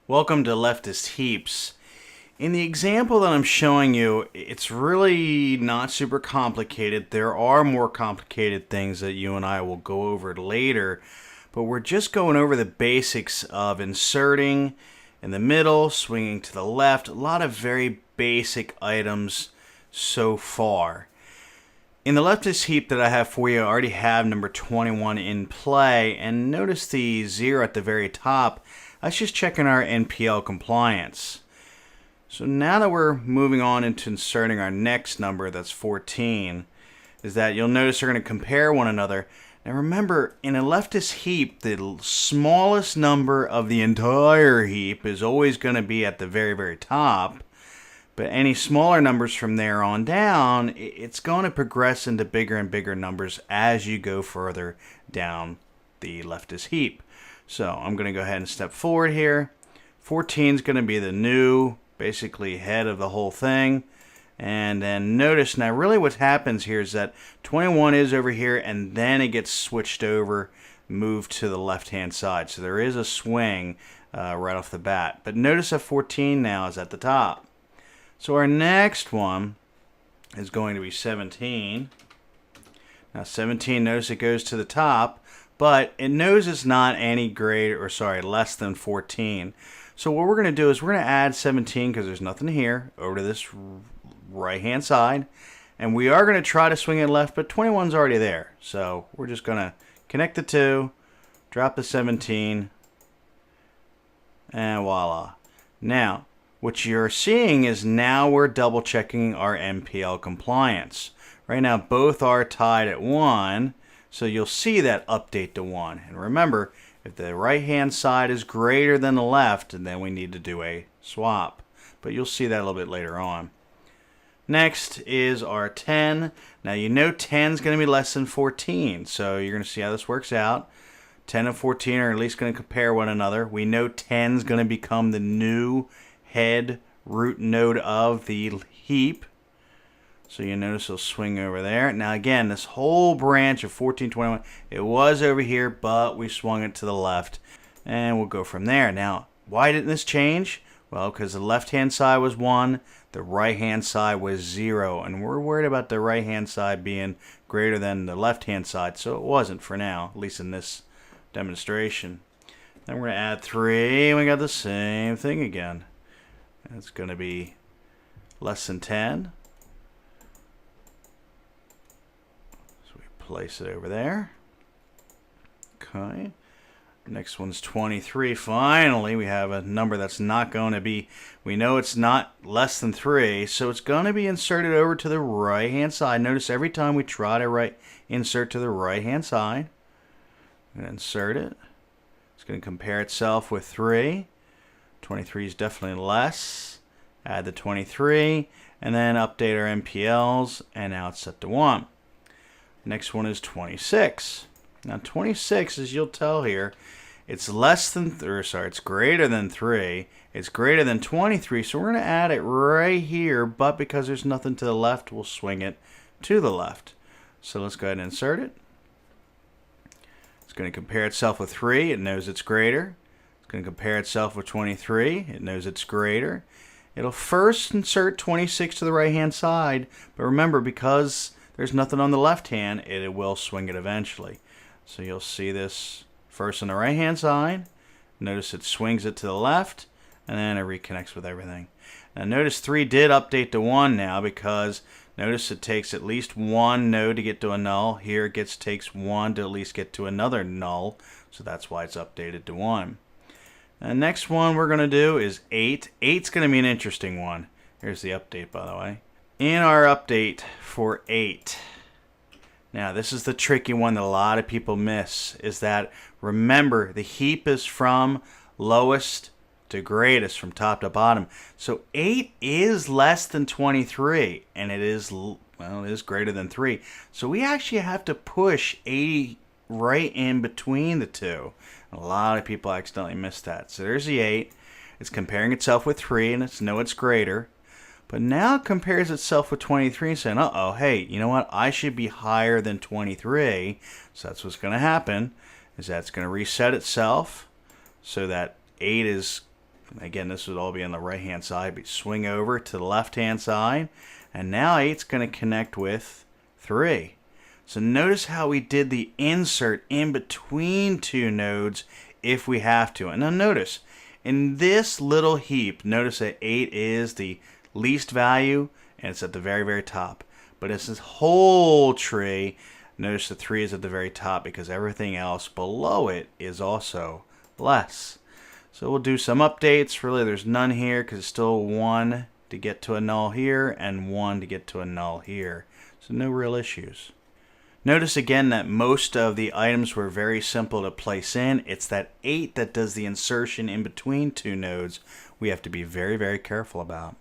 Welcome to Leftist Heaps. In the example that I'm showing you, it's really not super complicated. There are more complicated things that you and I will go over later, but we're just going over the basics of inserting in the middle, swinging to the left, a lot of very basic items so far. In the leftist heap that I have for you, I already have number 21 in play, and notice the 0 at the very top. That's just checking our NPL compliance. So now that we're moving on into inserting our next number, that's 14, is that you'll notice they're going to compare one another. Now remember, in a leftist heap, the smallest number of the entire heap is always going to be at the very, very top. But any smaller numbers from there on down, it's going to progress into bigger and bigger numbers as you go further down the leftist heap. So I'm going to go ahead and step forward here. 14 is going to be the new, basically head of the whole thing. And then notice now really what happens here is that 21 is over here and then it gets switched over, moved to the left-hand side. So there is a swing right off the bat. But notice that 14 now is at the top. So our next one is going to be 17. Now 17, notice it goes to the top, but it knows it's not any greater, less than 14. So what we're going to do is we're going to add 17, because there's nothing here, over to this right-hand side. And we are going to try to swing it left, but 21's already there. So we're just going to connect the two, drop the 17, and voila. Now, what you're seeing is now we're double checking our NPL compliance. Right now both are tied at 1, so you'll see that update to 1. And remember, if the right hand side is greater than the left, then we need to do a swap. But you'll see that a little bit later on. Next is our 10. Now you know 10 is going to be less than 14, so you're going to see how this works out. 10 and 14 are at least going to compare one another. We know 10 is going to become the new head root node of the heap. So you notice it'll swing over there. Now again, this whole branch of 1421, it was over here, but we swung it to the left. And we'll go from there. Now, why didn't this change? Well, because the left-hand side was 1, the right-hand side was 0. And we're worried about the right-hand side being greater than the left-hand side, so it wasn't for now, at least in this demonstration. Then we're going to add 3, and we got the same thing again. It's going to be less than 10. So we place it over there. Okay. Next one's 23. Finally, we have a number that's not going to be, we know it's not less than 3, so it's going to be inserted over to the right-hand side. Notice every time we try to insert to the right-hand side, I'm going to insert it. It's going to compare itself with 3. 23 is definitely less. Add the 23, and then update our NPLs, and now it's set to 1. Next one is 26. Now 26, as you'll tell here, it's it's greater than 3. It's greater than 23, so we're going to add it right here, but because there's nothing to the left, we'll swing it to the left. So let's go ahead and insert it. It's going to compare itself with 3. It knows it's greater. Going to compare itself with 23. It knows it's greater. It'll first insert 26 to the right hand side, but remember, because there's nothing on the left hand, it will swing it eventually. So you'll see this first on the right hand side. Notice it swings it to the left, and then it reconnects with everything. Now notice 3 did update to 1 now, because notice it takes at least 1 node to get to a null. Here it takes 1 to at least get to another null, so that's why it's updated to 1. The next one we're going to do is 8. 8's going to be an interesting one. Here's the update, by the way. In our update for 8, now this is the tricky one that a lot of people miss, is that, remember, the heap is from lowest to greatest, from top to bottom. So 8 is less than 23, and it is greater than 3. So we actually have to push 80 right in between the two. A lot of people accidentally miss that. So there's the 8. It's comparing itself with 3, and it's greater. But now it compares itself with 23 and saying, uh-oh, hey, you know what? I should be higher than 23. So that's what's going to happen, is that it's going to reset itself so that 8 is Again, this would all be on the right-hand side, but swing over to the left-hand side, and now 8's going to connect with 3. So notice how we did the insert in between two nodes if we have to. And now notice, in this little heap, notice that 8 is the least value, and it's at the very, very top. But it's this whole tree, notice the 3 is at the very top because everything else below it is also less. So we'll do some updates. Really, there's none here because it's still 1 to get to a null here and 1 to get to a null here. So no real issues. Notice again that most of the items were very simple to place in. It's that 8 that does the insertion in between two nodes we have to be very, very careful about.